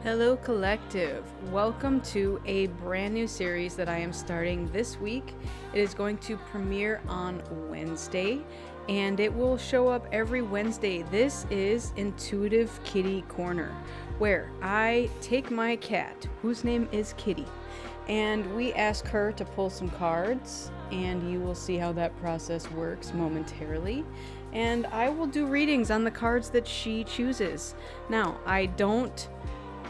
Hello, Collective. Welcome to a brand new series that I am starting this week. It is going to premiere on Wednesday, and it will show up every Wednesday. This is Intuitive Kitty Korner, where I take my cat, whose name is Kitty, and we ask her to pull some cards, and you will see how that process works momentarily. And I will do readings on the cards that she chooses. Now, I don't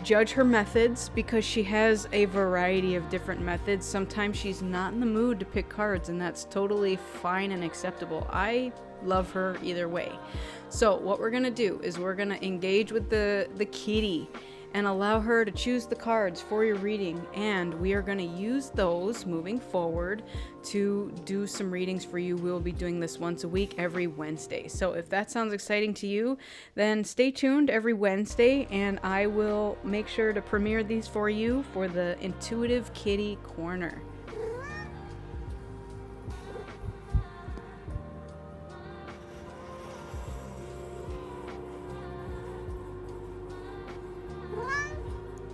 judge her methods because she has a variety of different methods. Sometimes she's not in the mood to pick cards, and that's totally fine and acceptable. I love her either way. So what we're gonna do is we're gonna engage with the kitty and allow her to choose the cards for your reading, and we are going to use those moving forward to do some readings for you. We'll be doing this once a week every Wednesday. So if that sounds exciting to you, then stay tuned every Wednesday, and I will make sure to premiere these for you for the Intuitive Kitty Korner.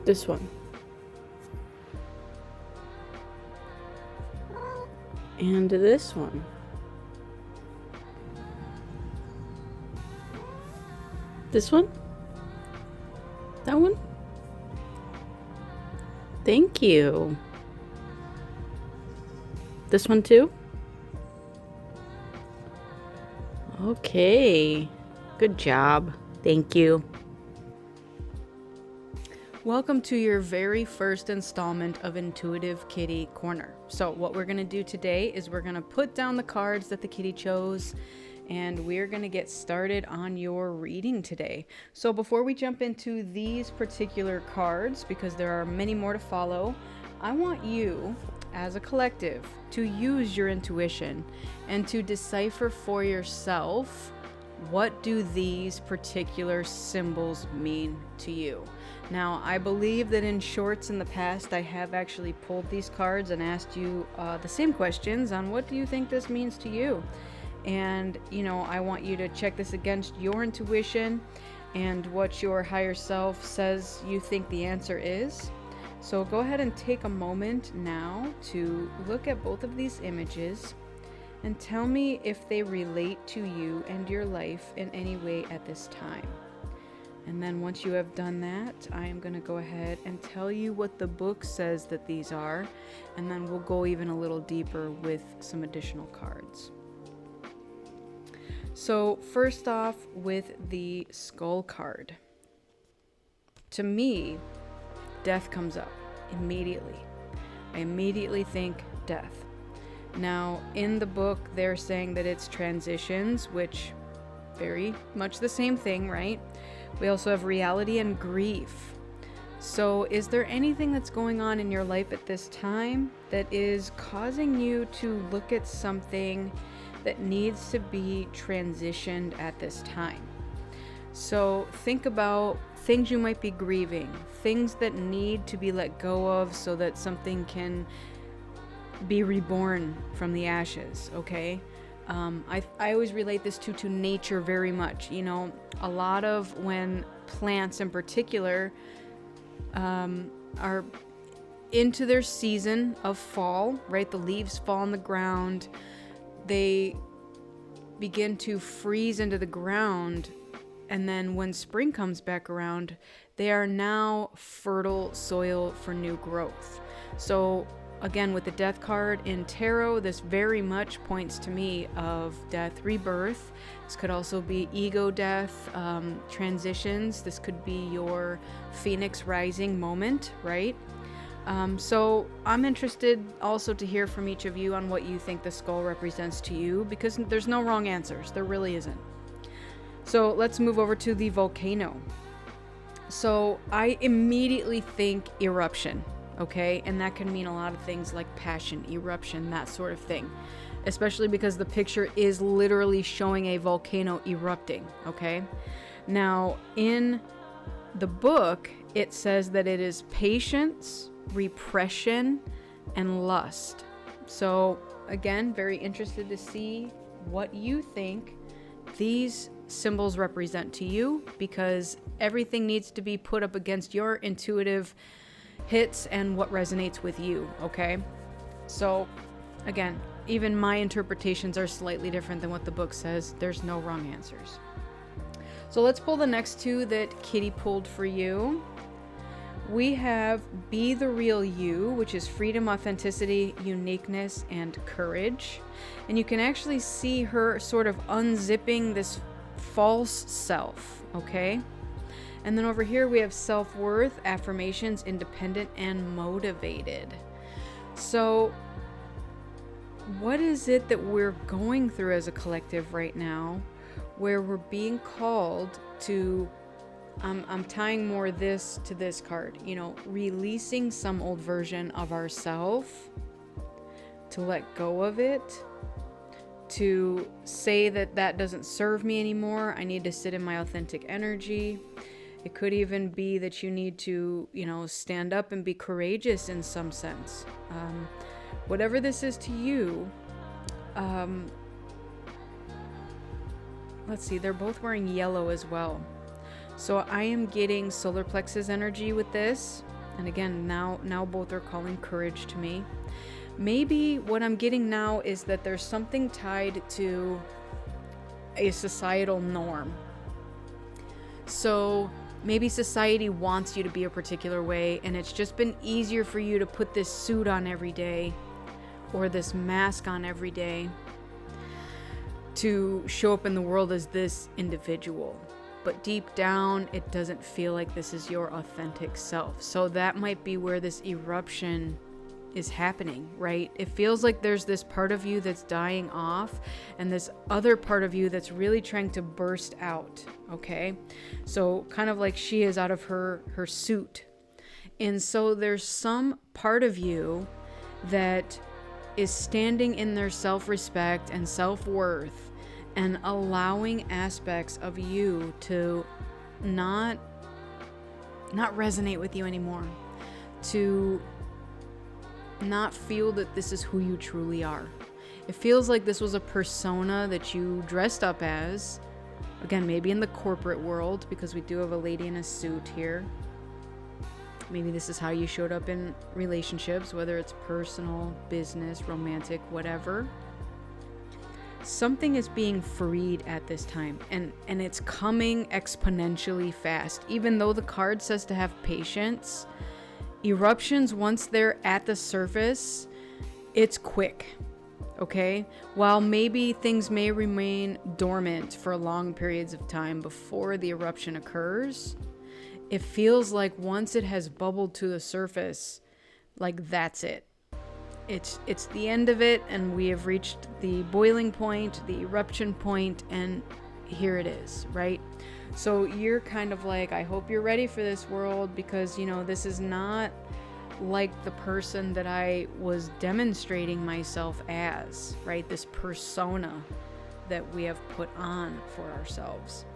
This one. And this one. This one? That one? Thank you. This one too? Okay. Good job. Thank you. Welcome to your very first installment of Intuitive Kitty Korner. So what we're going to do today is we're going to put down the cards that the kitty chose, and we're going to get started on your reading today. So before we jump into these particular cards, because there are many more to follow, I want you as a collective to use your intuition and to decipher for yourself, what do these particular symbols mean to you? Now, I believe that in shorts in the past, I have actually pulled these cards and asked you the same questions on what do you think this means to you? And, I want you to check this against your intuition and what your higher self says you think the answer is. So go ahead and take a moment now to look at both of these images and tell me if they relate to you and your life in any way at this time. And then once you have done that, I am going to go ahead and tell you what the book says that these are, and then we'll go even a little deeper with some additional cards. So first off, with the skull card. To me, death comes up immediately. I immediately think death. Now, in the book, they're saying that it's transitions, which very much the same thing, right? We also have reality and grief. So is there anything that's going on in your life at this time that is causing you to look at something that needs to be transitioned at this time? So think about things you might be grieving, things that need to be let go of so that something can be reborn from the ashes, okay? I always relate this to nature very much. A lot of when plants in particular are into their season of fall, right? The leaves fall on the ground. They begin to freeze into the ground. And then when spring comes back around, they are now fertile soil for new growth. So again, with the death card in tarot, this very much points to me of death, rebirth. This could also be ego death, transitions. This could be your phoenix rising moment, right? So I'm interested also to hear from each of you on what you think the skull represents to you, because there's no wrong answers. There really isn't. So let's move over to the volcano. So I immediately think eruption. Okay, and that can mean a lot of things like passion, eruption, that sort of thing, especially because the picture is literally showing a volcano erupting, okay? Now, in the book, it says that it is patience, repression, and lust. So, again, very interested to see what you think these symbols represent to you, because everything needs to be put up against your intuitive hits and what resonates with you, okay? So again, even my interpretations are slightly different than what the book says. There's no wrong answers. So let's pull the next two that Kitty pulled for you. We have Be the Real You, which is freedom, authenticity, uniqueness, and courage. And you can actually see her sort of unzipping this false self, okay? And then over here we have self-worth, affirmations, independent, and motivated. So what is it that we're going through as a collective right now where we're being called to, I'm tying more this to this card, you know, releasing some old version of ourself, to let go of it, to say that that doesn't serve me anymore. I need to sit in my authentic energy. It could even be that you need to, you know, stand up and be courageous in some sense. Whatever this is to you, let's see, they're both wearing yellow as well. So I am getting solar plexus energy with this. And again, now both are calling courage to me. Maybe what I'm getting now is that there's something tied to a societal norm. So maybe society wants you to be a particular way, and it's just been easier for you to put this suit on every day or this mask on every day to show up in the world as this individual. But deep down, it doesn't feel like this is your authentic self. So that might be where this eruption is happening, right? It feels like there's this part of you that's dying off and this other part of you that's really trying to burst out, okay? So kind of like she is out of her suit. And so there's some part of you that is standing in their self-respect and self-worth and allowing aspects of you to not resonate with you anymore, to not feel that this is who you truly are. It feels like this was a persona that you dressed up as, again, maybe in the corporate world, because we do have a lady in a suit here. Maybe this is how you showed up in relationships, whether it's personal, business, romantic, whatever. Something is being freed at this time, and it's coming exponentially fast. Even though the card says to have patience, eruptions, once they're at the surface, it's quick, okay? While maybe things may remain dormant for long periods of time before the eruption occurs, it feels like once it has bubbled to the surface, like that's it. It's the end of it, and we have reached the boiling point, the eruption point, and here it is, right? So you're kind of like, I hope you're ready for this, world, because, you know, this is not like the person that I was demonstrating myself as, right? This persona that we have put on for ourselves.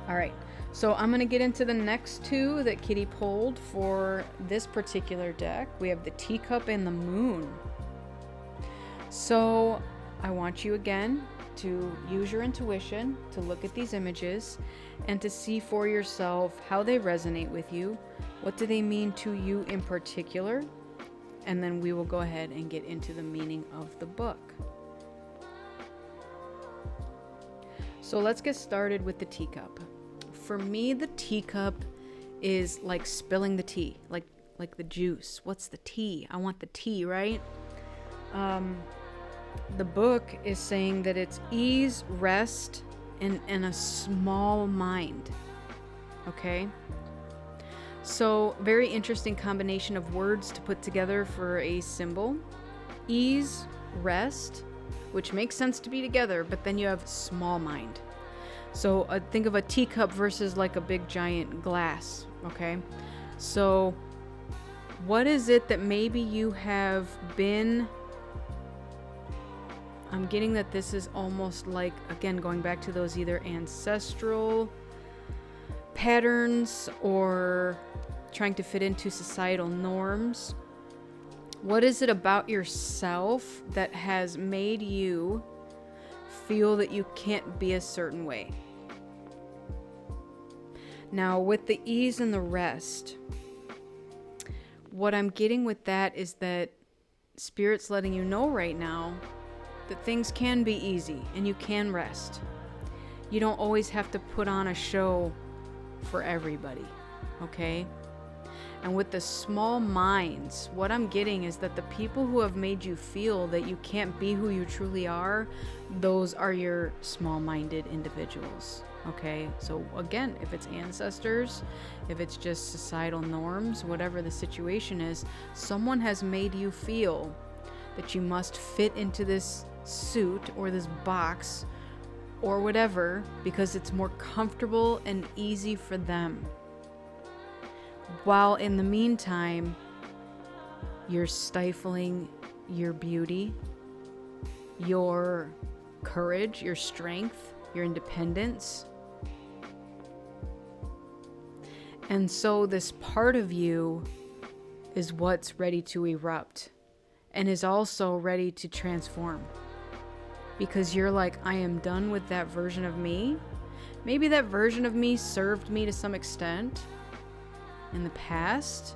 All right, so I'm going to get into the next two that Kitty pulled for this particular deck. We have the Teacup and the Moon. So I want you again to use your intuition to look at these images and to see for yourself how they resonate with you. What do they mean to you in particular? And then we will go ahead and get into the meaning of the book. So let's get started with the teacup. For me, the teacup is like spilling the tea, like the juice. What's the tea? I want the tea, right? The book is saying that it's ease, rest, and a small mind. Okay? So, very interesting combination of words to put together for a symbol. Ease, rest, which makes sense to be together, but then you have small mind. So think of a teacup versus like a big giant glass, okay? So what is it that maybe you have been... I'm getting that this is almost like, again, going back to those either ancestral patterns or trying to fit into societal norms. What is it about yourself that has made you feel that you can't be a certain way. Now, with the ease and the rest, what I'm getting with that is that Spirit's letting you know right now that things can be easy and you can rest. You don't always have to put on a show for everybody, okay? And with the small minds, what I'm getting is that the people who have made you feel that you can't be who you truly are, those are your small-minded individuals, okay? So again, if it's ancestors, if it's just societal norms, whatever the situation is, someone has made you feel that you must fit into this suit or this box or whatever because it's more comfortable and easy for them. While in the meantime, you're stifling your beauty, your courage, your strength, your independence. And so this part of you is what's ready to erupt and is also ready to transform. Because you're like, I am done with that version of me. Maybe that version of me served me to some extent in the past,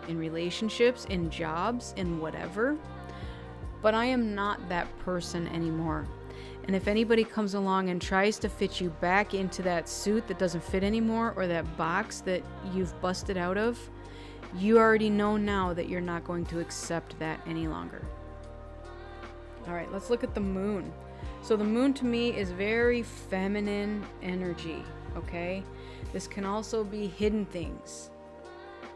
in relationships, in jobs, in whatever. But I am not that person anymore. And if anybody comes along and tries to fit you back into that suit that doesn't fit anymore, or that box that you've busted out of, you already know now that you're not going to accept that any longer. All right, let's look at the moon. So the moon to me is very feminine energy, okay? This can also be hidden things.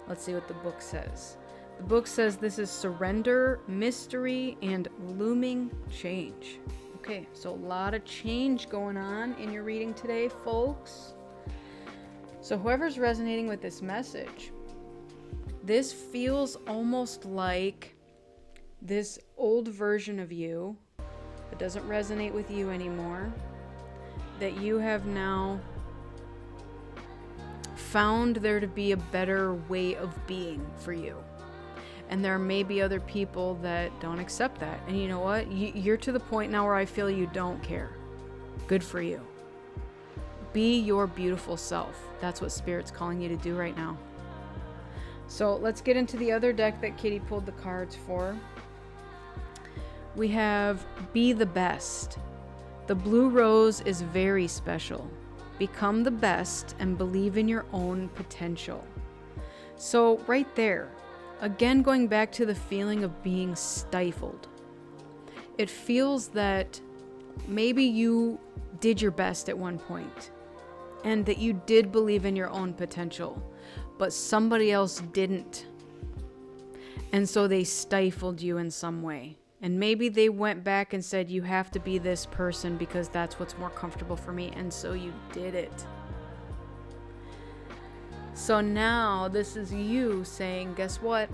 Let's see what the book says. The book says this is surrender, mystery, and looming change. Okay, so a lot of change going on in your reading today, folks. So whoever's resonating with this message, this feels almost like this old version of you that doesn't resonate with you anymore, that you have now found there to be a better way of being for you. And there may be other people that don't accept that. And you know what? You're to the point now where I feel you don't care. Good for you. Be your beautiful self. That's what Spirit's calling you to do right now. So let's get into the other deck that Kitty pulled the cards for. We have Be the Best. The blue rose is very special. Become the best and believe in your own potential. So right there, again, going back to the feeling of being stifled. It feels that maybe you did your best at one point and that you did believe in your own potential, but somebody else didn't. And so they stifled you in some way. And maybe they went back and said, you have to be this person because that's what's more comfortable for me. And so you did it. So now this is you saying, guess what?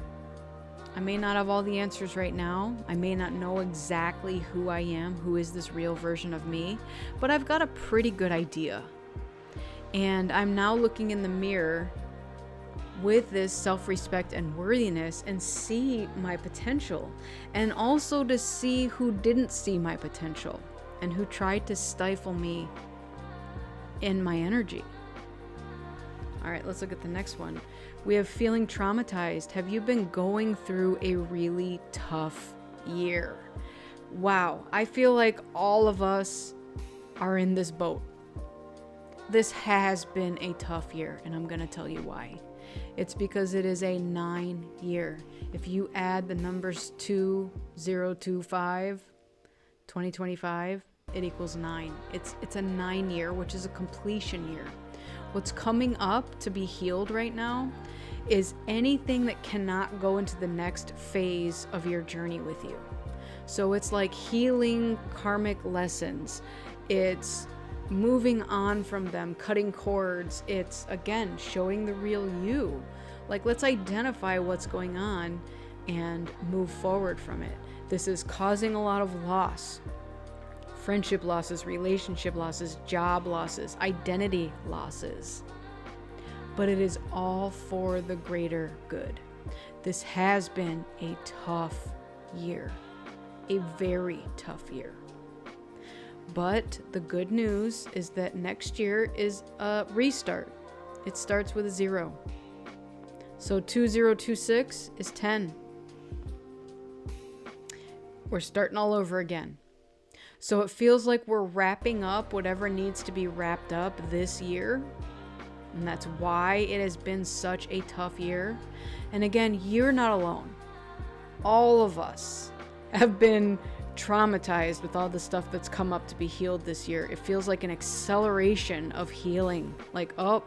I may not have all the answers right now. I may not know exactly who I am, who is this real version of me, but I've got a pretty good idea. And I'm now looking in the mirror with this self-respect and worthiness and see my potential, and also to see who didn't see my potential and who tried to stifle me in my energy. All right, let's look at the next one. We have feeling traumatized. Have you been going through a really tough year? Wow, I feel like all of us are in this boat. This has been a tough year, and I'm going to tell you why. It's because it is a 9 year. If you add the numbers 2025, 2025, it equals 9. It's a 9 year, which is a completion year. What's coming up to be healed right now is anything that cannot go into the next phase of your journey with you. So it's like healing karmic lessons. It's moving on from them, cutting cords. It's, again, showing the real you. Like, let's identify what's going on and move forward from it. This is causing a lot of loss. Friendship losses, relationship losses, job losses, identity losses. But it is all for the greater good. This has been a tough year. A very tough year. But the good news is that next year is a restart. It starts with a 0. So 2026 is 10. We're starting all over again. So it feels like we're wrapping up whatever needs to be wrapped up this year. And that's why it has been such a tough year. And again, you're not alone. All of us have been traumatized with all the stuff that's come up to be healed this year. It feels like an acceleration of healing. Like, oh,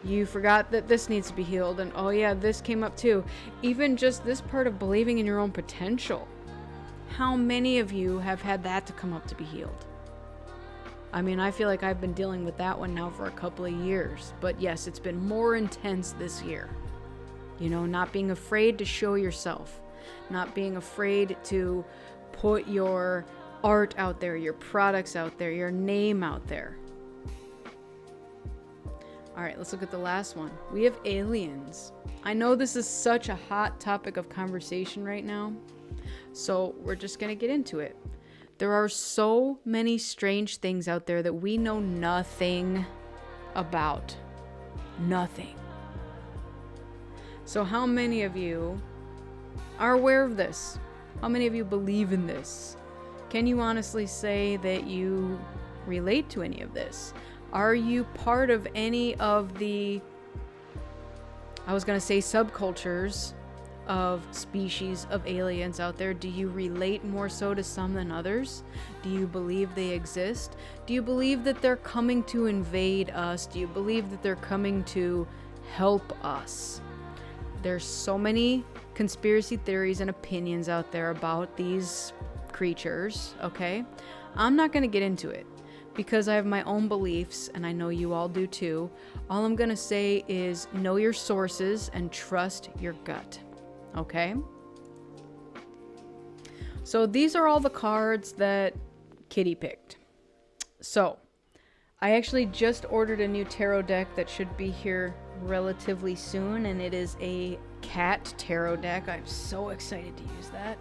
you forgot that this needs to be healed. And oh yeah, this came up too. Even just this part of believing in your own potential. How many of you have had that to come up to be healed? I mean, I feel like I've been dealing with that one now for a couple of years. But yes, it's been more intense this year. You know, not being afraid to show yourself. Not being afraid to put your art out there, your products out there, your name out there. All right, let's look at the last one. We have aliens. I know this is such a hot topic of conversation right now, so we're just going to get into it. There are so many strange things out there that we know nothing about. Nothing. So how many of you are aware of this? How many of you believe in this? Can you honestly say that you relate to any of this? Are you part of any of the, I was going to say subcultures of species of aliens out there? Do you relate more so to some than others? Do you believe they exist? Do you believe that they're coming to invade us? Do you believe that they're coming to help us? There's so many conspiracy theories and opinions out there about these creatures, okay? I'm not going to get into it because I have my own beliefs and I know you all do too. All I'm going to say is know your sources and trust your gut, okay? So these are all the cards that Kitty picked. So I actually just ordered a new tarot deck that should be here relatively soon, and it is a cat tarot deck. I'm so excited to use that.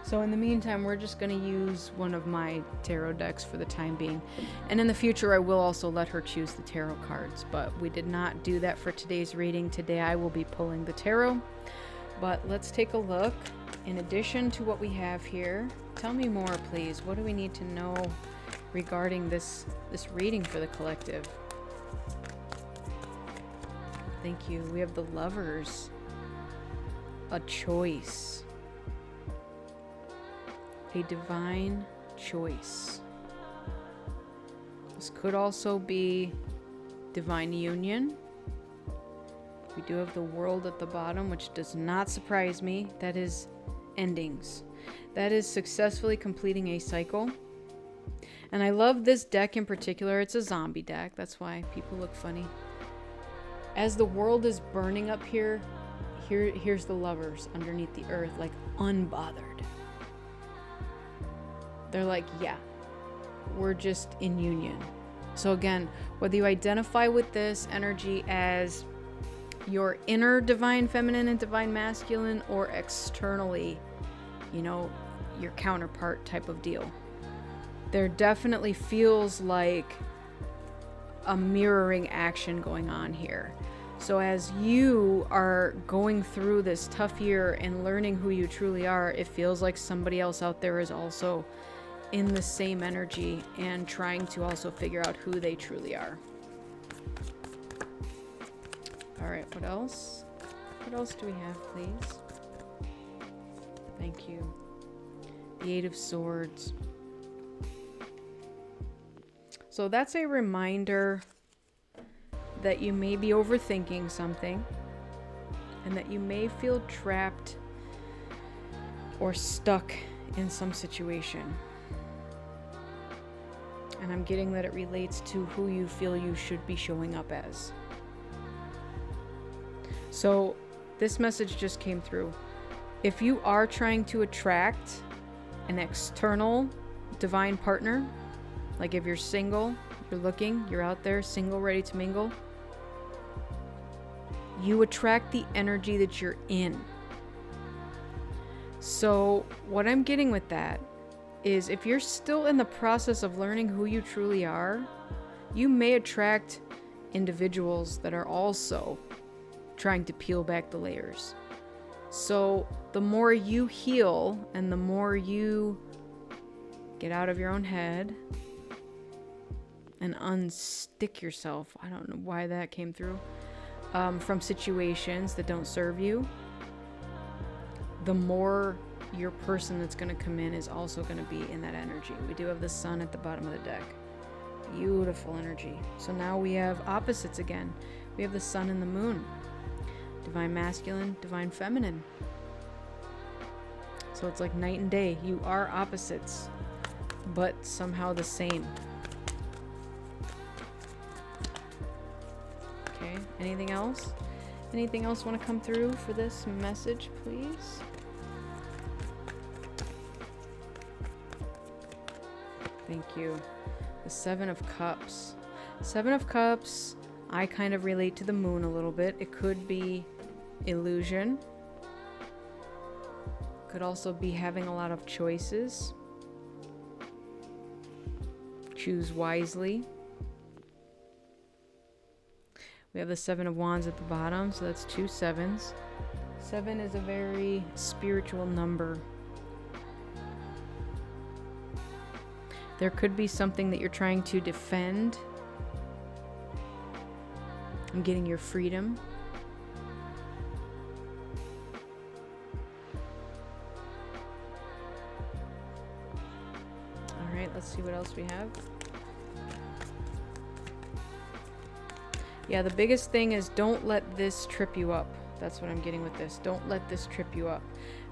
So in the meantime, we're just going to use one of my tarot decks for the time being. And in the future, I will also let her choose the tarot cards, but we did not do that for today's reading. Today, I will be pulling the tarot. But let's take a look. In addition to what we have here, tell me more, please. What do we need to know regarding this reading for the collective? Thank you. We have the Lovers. A choice. A divine choice. This could also be divine union. We do have the World at the bottom, which does not surprise me. That is endings. That is successfully completing a cycle. And I love this deck in particular. It's a zombie deck. That's why people look funny. As the world is burning up here, here's the Lovers underneath the earth, like unbothered. They're like, yeah, we're just in union. So again, whether you identify with this energy as your inner divine feminine and divine masculine, or externally, you know, your counterpart type of deal, there definitely feels like a mirroring action going on here. So as you are going through this tough year and learning who you truly are, it feels like somebody else out there is also in the same energy and trying to also figure out who they truly are. All right, what else? What else do we have, please? Thank you. The Eight of Swords. So that's a reminder that you may be overthinking something and that you may feel trapped or stuck in some situation. And I'm getting that it relates to who you feel you should be showing up as. So this message just came through. If you are trying to attract an external divine partner, like if you're single, you're looking, you're out there, single, ready to mingle, you attract the energy that you're in. So what I'm getting with that is if you're still in the process of learning who you truly are, you may attract individuals that are also trying to peel back the layers. So the more you heal and the more you get out of your own head and unstick yourself, I don't know why that came through, from situations that don't serve you, the more your person that's going to come in is also going to be in that energy. We do have the sun at the bottom of the deck. Beautiful energy. So now we have opposites again. We have the sun and the moon. Divine masculine, divine feminine. So it's like night and day. You are opposites, but somehow the same. Okay, anything else? Anything else want to come through for this message, please? Thank you. The Seven of Cups. Seven of Cups, I kind of relate to the moon a little bit. It could be illusion. Could also be having a lot of choices. Choose wisely. We have the Seven of Wands at the bottom, so that's 2 sevens. 7 is a very spiritual number. There could be something that you're trying to defend and getting your freedom. All right, let's see what else we have. Yeah, the biggest thing is don't let this trip you up. That's what I'm getting with this. Don't let this trip you up.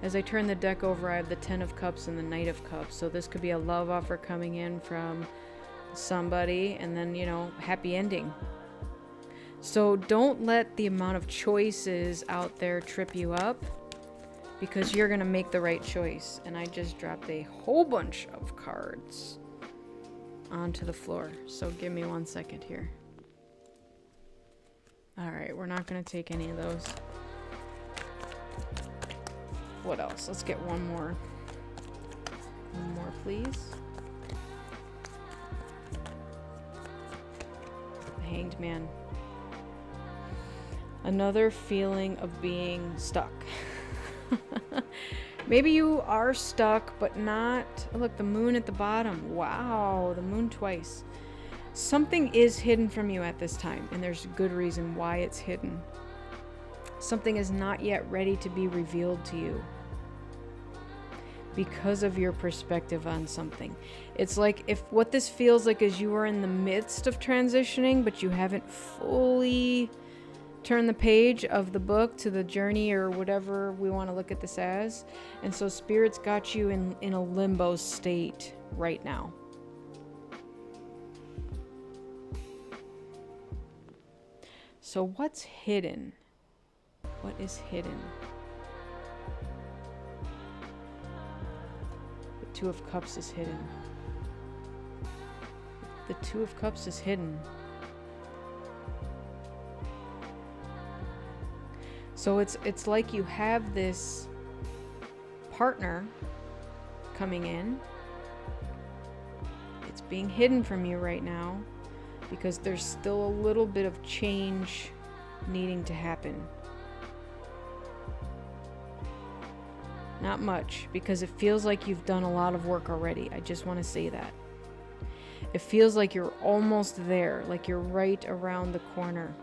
As I turn the deck over, I have the 10 of Cups and the Knight of Cups. So this could be a love offer coming in from somebody and then, you know, happy ending. So don't let the amount of choices out there trip you up, because you're going to make the right choice. And I just dropped a whole bunch of cards onto the floor. So give me 1 second here. All right, we're not going to take any of those. What else? Let's get one more. One more, please. The Hanged Man. Another feeling of being stuck. Maybe you are stuck, but not... Oh, look, the moon at the bottom. Wow, the moon twice. Something is hidden from you at this time, and there's a good reason why it's hidden. Something is not yet ready to be revealed to you because of your perspective on something. It's like if what this feels like is you are in the midst of transitioning, but you haven't fully turned the page of the book to the journey or whatever we want to look at this as. And so Spirit's got you in a limbo state right now. So what's hidden? What is hidden? The Two of Cups is hidden. The Two of Cups is hidden. So it's like you have this partner coming in. It's being hidden from you right now because there's still a little bit of change needing to happen. Not much, because it feels like you've done a lot of work already. I just want to say that. It feels like you're almost there, like you're right around the corner.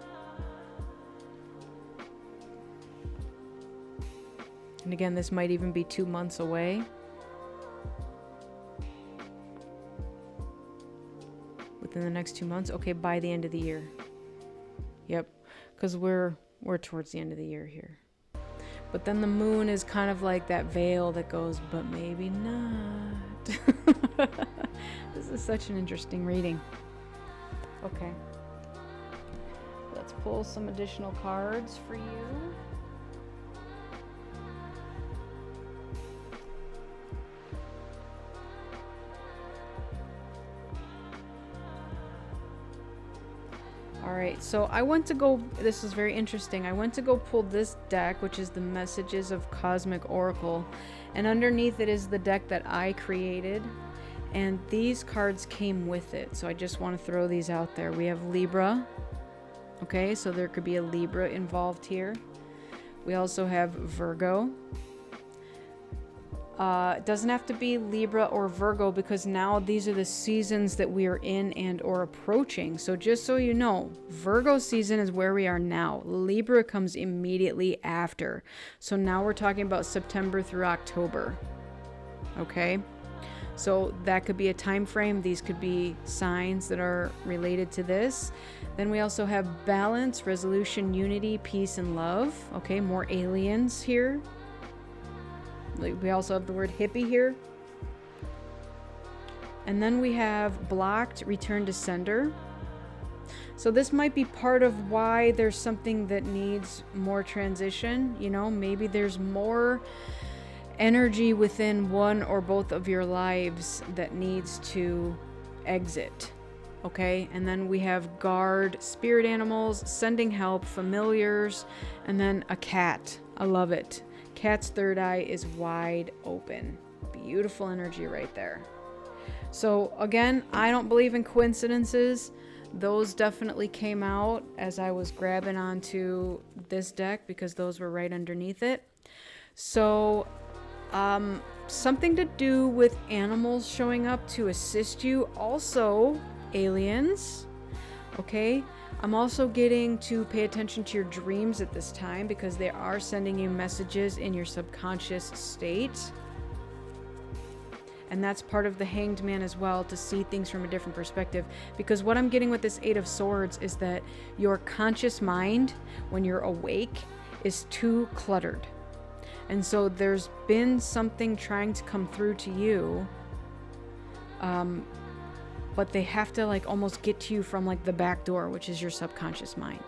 And again, this might even be 2 months away. Within the next 2 months. Okay, by the end of the year. Yep, because we're towards the end of the year here. But then the moon is kind of like that veil that goes, but maybe not. This is such an interesting reading. Okay. Let's pull some additional cards for you. All All right, so I went to go, this is very interesting. I went to go pull this deck, which is the Messages of Cosmic Oracle. And underneath it is the deck that I created. And these cards came with it. So I just want to throw these out there. We have Libra. Okay, so there could be a Libra involved here. We also have Virgo. It doesn't have to be Libra or Virgo because now these are the seasons that we are in and or approaching. So just so you know, Virgo season is where we are now. Libra comes immediately after. So now we're talking about September through October. Okay? So that could be a time frame. These could be signs that are related to this. Then we also have balance, resolution, unity, peace, and love. Okay, more aliens here. We also have the word hippie here. And then we have blocked, return to sender. So this might be part of why there's something that needs more transition. You know, maybe there's more energy within one or both of your lives that needs to exit. Okay, and then we have guard, spirit animals, sending help, familiars, and then a cat. I love it. Cat's third eye is wide open. Beautiful energy right there. So again, I don't believe in coincidences. Those definitely came out as I was grabbing onto this deck because those were right underneath it. So something to do with animals showing up to assist you. Also, aliens. Okay. I'm also getting to pay attention to your dreams at this time because they are sending you messages in your subconscious state. And that's part of the Hanged Man as well, to see things from a different perspective. Because what I'm getting with this Eight of Swords is that your conscious mind, when you're awake, is too cluttered. And so there's been something trying to come through to you, but they have to like almost get to you from like the back door, which is your subconscious mind.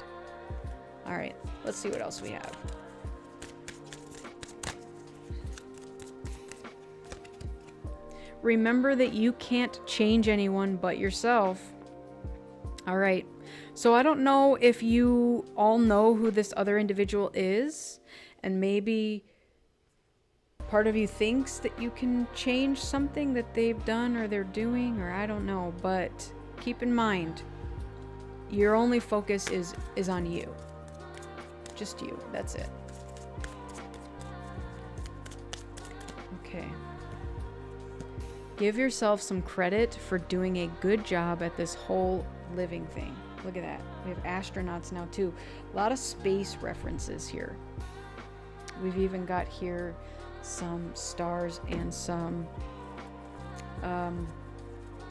All right, let's see what else we have. Remember that you can't change anyone but yourself. All right, so I don't know if you all know who this other individual is, and maybe part of you thinks that you can change something that they've done or they're doing, or I don't know, but keep in mind, your only focus is on you. Just you, that's it. Okay. Give yourself some credit for doing a good job at this whole living thing. Look at that. We have astronauts now too. A lot of space references here. We've even got here some stars and some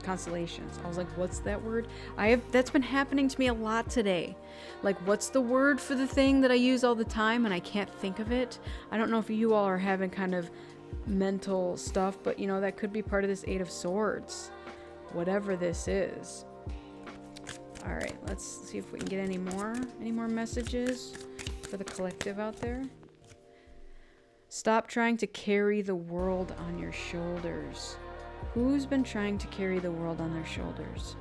constellations. I was like, what's that word? That's been happening to me a lot today. Like, what's the word for the thing that I use all the time and I can't think of it? I don't know if you all are having kind of mental stuff, but you know, that could be part of this Eight of Swords, whatever this is. All right, let's see if we can get any more messages for the collective out there. Stop trying to carry the world on your shoulders. Who's been trying to carry the world on their shoulders?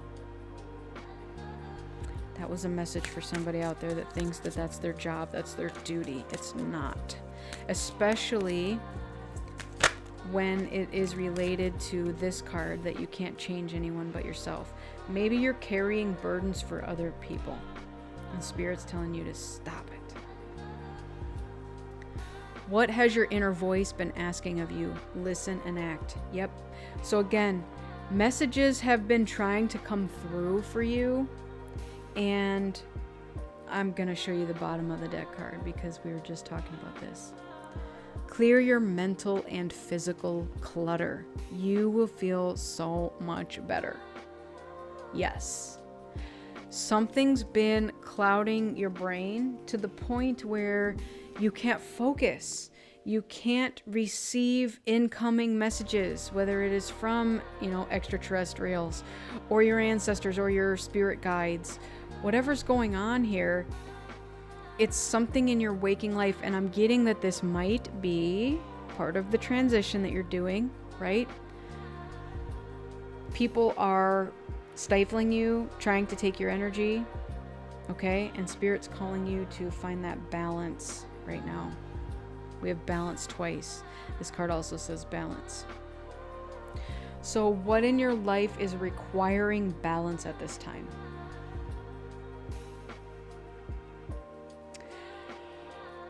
That was a message for somebody out there that thinks that that's their job, that's their duty. It's not. Especially when it is related to this card that you can't change anyone but yourself. Maybe you're carrying burdens for other people, and Spirit's telling you to stop it. What has your inner voice been asking of you? Listen and act. Yep. So again, messages have been trying to come through for you, and I'm going to show you the bottom of the deck card because we were just talking about this. Clear your mental and physical clutter. You will feel so much better. Yes. Something's been clouding your brain to the point where you can't focus. You can't receive incoming messages, whether it is from, extraterrestrials or your ancestors or your spirit guides. Whatever's going on here, it's something in your waking life, and I'm getting that this might be part of the transition that you're doing, right? People are stifling you, trying to take your energy, Okay? And Spirit's calling you to find that balance right now. We have balance twice. This card also says balance. So what in your life is requiring balance at this time?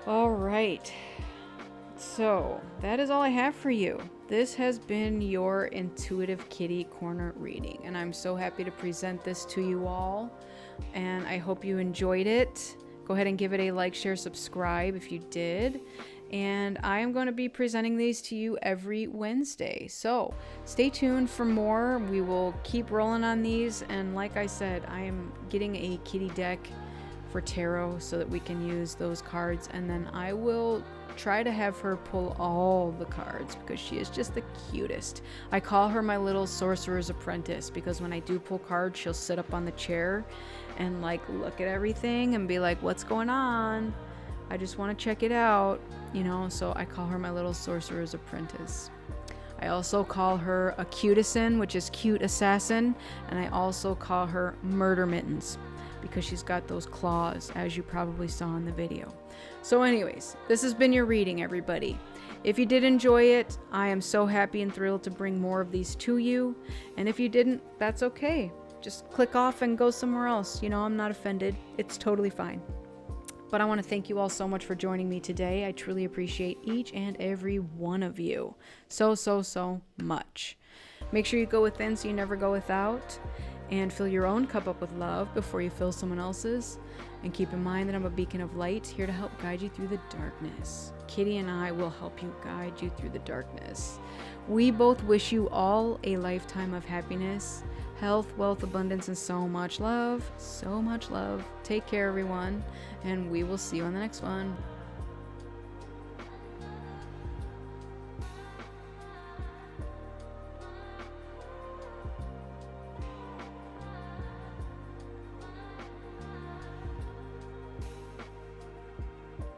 All right. So that is all I have for you. This has been your Intuitive Kitty Korner reading, and I'm so happy to present this to you all, and I hope you enjoyed it. Go ahead and give it a like, share, subscribe if you did. And I am going to be presenting these to you every Wednesday. So stay tuned for more. We will keep rolling on these. And like I said, I am getting a kitty deck for tarot so that we can use those cards. And then I will try to have her pull all the cards because she is just the cutest. I call her my little sorcerer's apprentice because when I do pull cards, she'll sit up on the chair and like look at everything and be like, what's going on? I just want to check it out, you know, so I call her my little sorcerer's apprentice. I also call her a Cutassin, which is cute assassin, and I also call her Murder Mittens because she's got those claws, as you probably saw in the video. So anyways, this has been your reading, everybody. If you did enjoy it, I am so happy and thrilled to bring more of these to you, and if you didn't, that's okay. Just click off and go somewhere else. You know, I'm not offended. It's totally fine. But I want to thank you all so much for joining me today. I truly appreciate each and every one of you so much. Make sure you go within so you never go without, and fill your own cup up with love before you fill someone else's. And keep in mind that I'm a beacon of light here to help guide you through the darkness. Kitty and I will help you guide you through the darkness. We both wish you all a lifetime of happiness, health, wealth, abundance, and so much love. So much love. Take care, everyone, and we will see you on the next one.